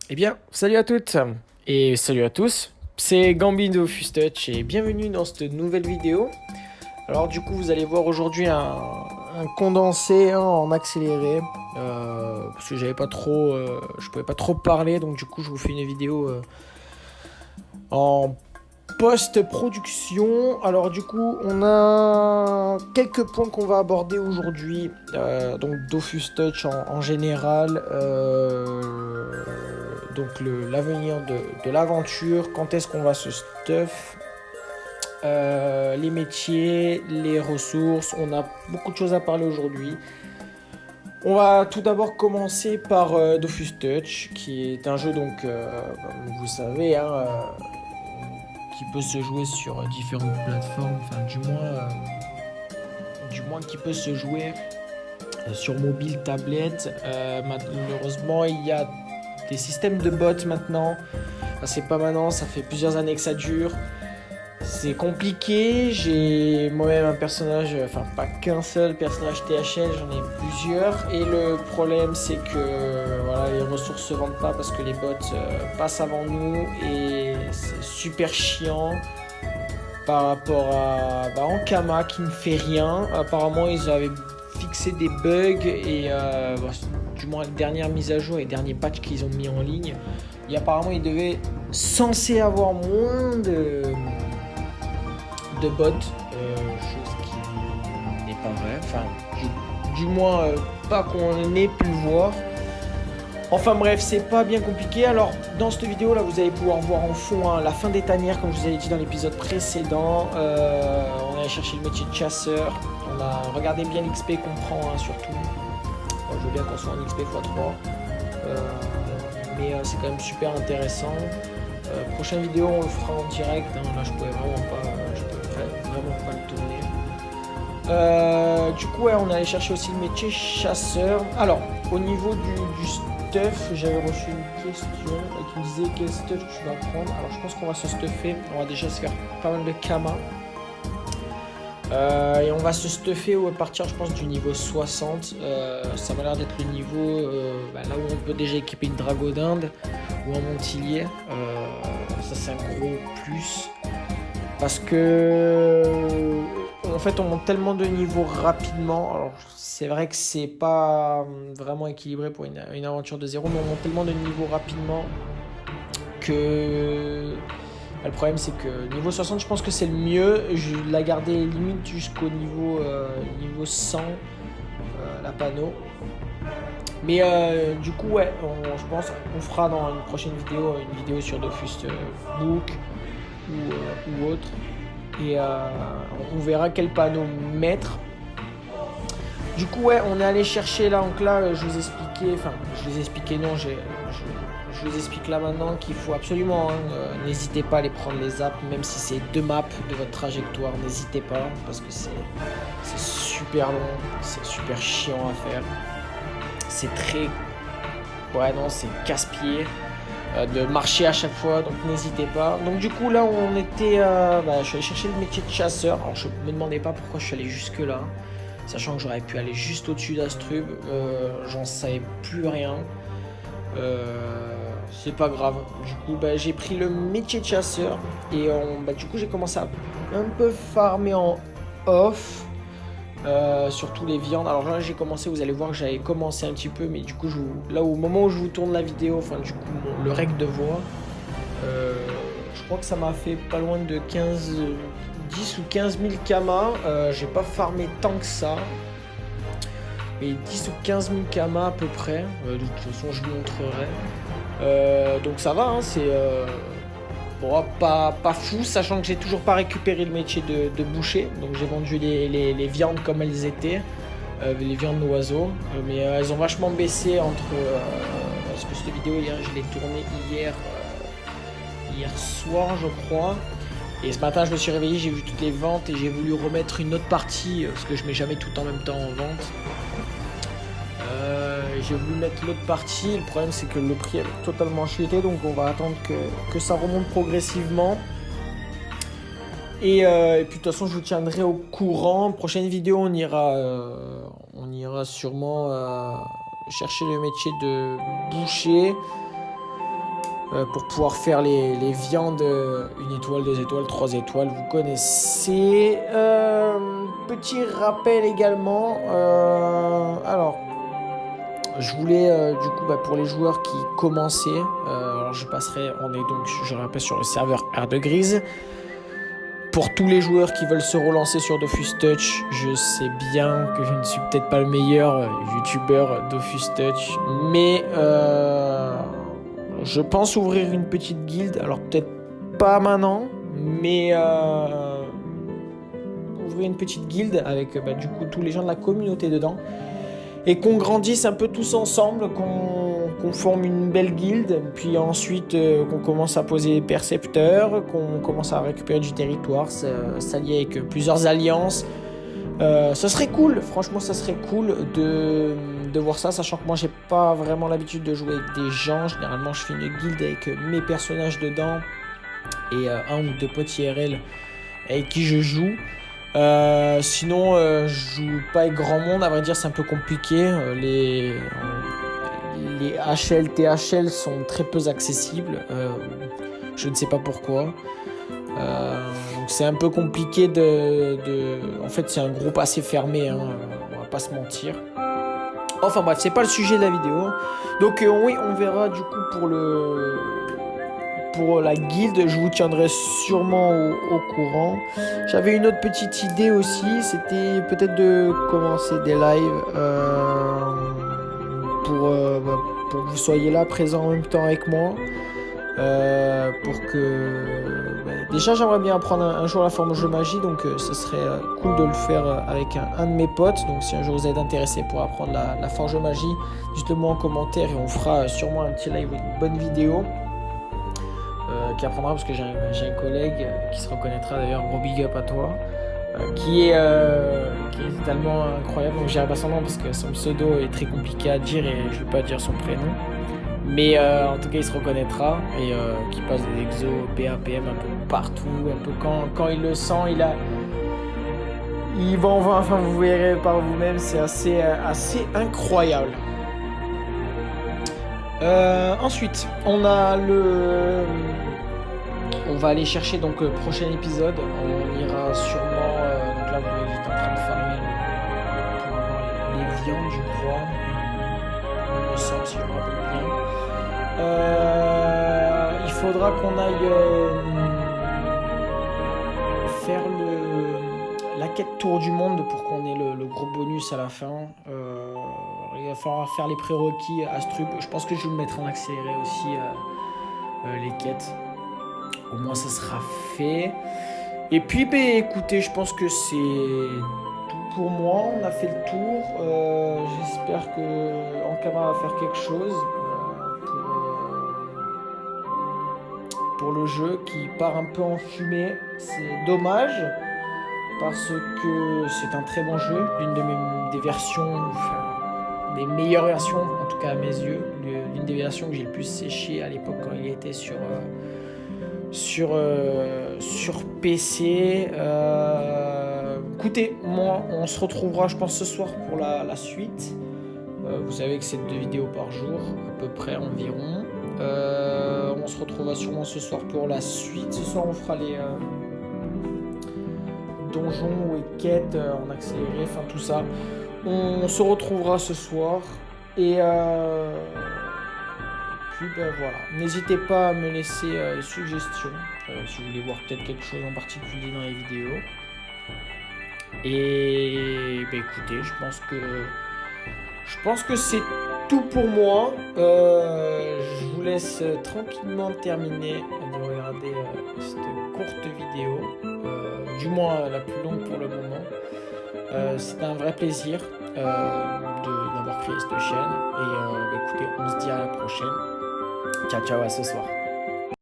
Eh bien, salut à toutes et salut à tous. C'est Gambino Fustouch et bienvenue dans cette nouvelle vidéo. Alors du coup, vous allez voir aujourd'hui un condensé en accéléré parce que j'avais pas trop, je pouvais pas trop parler, donc du coup, je vous fais une vidéo en post-production. Alors du coup, on a quelques points qu'on va aborder aujourd'hui. Donc Dofus Touch en général. Donc l'avenir de l'aventure. Quand est-ce qu'on va se stuff. Les métiers, les ressources. On a beaucoup de choses à parler aujourd'hui. On va tout d'abord commencer par Dofus Touch, qui est un jeu donc, comme vous savez, qui peut se jouer sur différentes plateformes, enfin du moins qui peut se jouer sur mobile, tablette. Malheureusement, il y a des systèmes de bots maintenant. Enfin, c'est pas maintenant, ça fait plusieurs années que ça dure. C'est compliqué, j'ai moi-même un personnage, enfin pas qu'un seul personnage THL, j'en ai plusieurs. Et le problème c'est que voilà, les ressources se vendent pas parce que les bots passent avant nous et c'est super chiant par rapport à Ankama qui ne fait rien. Apparemment ils avaient fixé des bugs et du moins les dernières mises à jour et les derniers patchs qu'ils ont mis en ligne. Et apparemment ils devaient censé avoir moins de bots, chose qui n'est pas vraie, enfin du moins pas qu'on ait pu le voir. Enfin bref, c'est pas bien compliqué. Alors dans cette vidéo là, vous allez pouvoir voir en fond la fin des tanières, comme je vous avais dit dans l'épisode précédent. On allait chercher le métier de chasseur. On a regardé bien l'XP qu'on prend surtout. Je veux bien qu'on soit en XP x3. Mais c'est quand même super intéressant. Prochaine vidéo, on le fera en direct. Là, je pouvais vraiment pas le tourner. Du coup, ouais, on est allé chercher aussi le métier chasseur. Alors, au niveau du stuff, j'avais reçu une question qui me disait quel stuff tu vas prendre. Alors, je pense qu'on va se stuffer. On va déjà se faire pas mal de kama. Et on va se stuffer à partir, je pense, du niveau 60. Ça m'a l'air d'être le niveau là où on peut déjà équiper une dragodinde ou un montillier. Ça, c'est un gros plus. Parce que en fait on monte tellement de niveaux rapidement. Alors c'est vrai que c'est pas vraiment équilibré pour une aventure de zéro, mais on monte tellement de niveaux rapidement que le problème c'est que niveau 60 je pense que c'est le mieux. Je l'ai gardé limite jusqu'au niveau 100 la panneau. Mais du coup ouais, je pense qu'on fera dans une prochaine vidéo une vidéo sur Dofus Book ou autre. Et on verra quel panneau mettre. Du coup ouais, on est allé chercher là, donc là je vous expliquais, enfin je vous expliquais non, je vous explique là maintenant qu'il faut absolument, n'hésitez pas à aller prendre les apps, même si c'est 2 maps de votre trajectoire, n'hésitez pas, parce que c'est super long, c'est super chiant à faire, c'est très, ouais non, c'est casse-pied de marcher à chaque fois, donc n'hésitez pas. Donc du coup là on était, je suis allé chercher le métier de chasseur. Alors je me demandais pas pourquoi je suis allé jusque là, sachant que j'aurais pu aller juste au-dessus d'Astrub. J'en savais plus rien. C'est pas grave. Du coup j'ai pris le métier de chasseur et du coup j'ai commencé à un peu farmer en off. Surtout les viandes. Alors là j'ai commencé, vous allez voir que j'avais commencé un petit peu, mais du coup là au moment où je vous tourne la vidéo, enfin du coup le rec de voix, je crois que ça m'a fait pas loin de 10 ou 15 000 kamas. J'ai pas farmé tant que ça, mais 10 ou 15 000 kamas à peu près. De toute façon je vous montrerai. Donc ça va, c'est bon, pas fou, sachant que j'ai toujours pas récupéré le métier de boucher. Donc j'ai vendu les viandes comme elles étaient, les viandes d'oiseaux. Mais elles ont vachement baissé entre... parce que cette vidéo, je l'ai tournée hier soir, je crois. Et ce matin, je me suis réveillé, j'ai vu toutes les ventes et j'ai voulu remettre une autre partie, parce que je mets jamais tout en même temps en vente. J'ai voulu mettre l'autre partie, le problème c'est que le prix avait totalement chuté, donc on va attendre que ça remonte progressivement. Et puis de toute façon je vous tiendrai au courant. Prochaine vidéo on ira sûrement chercher le métier de boucher. pour pouvoir faire les viandes 1 étoile, 2 étoiles, 3 étoiles, vous connaissez. Petit rappel également, alors je voulais du coup pour les joueurs qui commençaient, alors on est donc, je le rappelle, sur le serveur Art de Grise. Pour tous les joueurs qui veulent se relancer sur Dofus Touch, je sais bien que je ne suis peut-être pas le meilleur youtubeur Dofus Touch, mais je pense ouvrir une petite guilde, alors peut-être pas maintenant, mais ouvrir une petite guilde avec du coup tous les gens de la communauté dedans, et qu'on grandisse un peu tous ensemble, qu'on forme une belle guilde, puis ensuite qu'on commence à poser des percepteurs, qu'on commence à récupérer du territoire, s'allier avec plusieurs alliances. Ça serait cool, franchement ça serait cool de voir ça, sachant que moi j'ai pas vraiment l'habitude de jouer avec des gens. Généralement je fais une guilde avec mes personnages dedans et 1 ou 2 potes IRL avec qui je joue. Sinon je joue pas avec grand monde, à vrai dire c'est un peu compliqué. Les HL, THL sont très peu accessibles, je ne sais pas pourquoi. Donc c'est un peu compliqué en fait c'est un groupe assez fermé, hein, on va pas se mentir. Enfin bref, c'est pas le sujet de la vidéo. Donc oui, on verra du coup pour la guilde, je vous tiendrai sûrement au courant. J'avais une autre petite idée aussi, c'était peut-être de commencer des lives pour que vous soyez là présents en même temps avec moi. Pour que déjà j'aimerais bien apprendre un jour la forme jeu magie, donc ce serait cool de le faire avec un de mes potes. Donc si un jour vous êtes intéressé pour apprendre la forge magie, dites-le moi en commentaire et on fera sûrement un petit live ou une bonne vidéo qui apprendra, parce que j'ai un collègue qui se reconnaîtra d'ailleurs, gros big up à toi, qui est totalement incroyable. Donc j'irai pas son nom parce que son pseudo est très compliqué à dire et je vais pas dire son prénom. Mais en tout cas, il se reconnaîtra et qui passe des exos PAPM un peu partout, un peu quand il le sent, il va en voir, enfin vous verrez par vous-même, c'est assez incroyable. Ensuite, on va aller chercher donc le prochain épisode. On ira sûrement, donc là vous voyez, j'étais en train de farmer pour avoir les viandes, je crois. On le sort si je me rappelle bien. Il faudra qu'on aille faire la quête tour du monde pour qu'on ait le gros bonus à la fin. Il va falloir faire les prérequis à Strup. Je pense que je vais le mettre en accéléré aussi, les quêtes. Au moins ça sera fait. Et puis écoutez, je pense que c'est tout pour moi. On a fait le tour. J'espère que Ankama va faire quelque chose pour le jeu qui part un peu en fumée. C'est dommage parce que c'est un très bon jeu, l'une des versions, des meilleures versions, en tout cas à mes yeux, l'une des versions que j'ai le plus séché à l'époque quand il était sur PC. Écoutez, moi on se retrouvera je pense ce soir pour la suite. Vous savez que c'est 2 vidéos par jour à peu près environ. On se retrouvera sûrement ce soir pour la suite. Ce soir on fera les donjons et quêtes en accéléré, enfin tout ça. On se retrouvera ce soir et puis voilà. N'hésitez pas à me laisser des suggestions si vous voulez voir peut-être quelque chose en particulier dans les vidéos. Et écoutez, je pense que c'est tout pour moi. Je vous laisse tranquillement terminer de regarder cette courte vidéo, du moins la plus longue pour le moment. C'est un vrai plaisir d'avoir créé cette chaîne et écoutez, on se dit à la prochaine. Ciao ciao, à ce soir.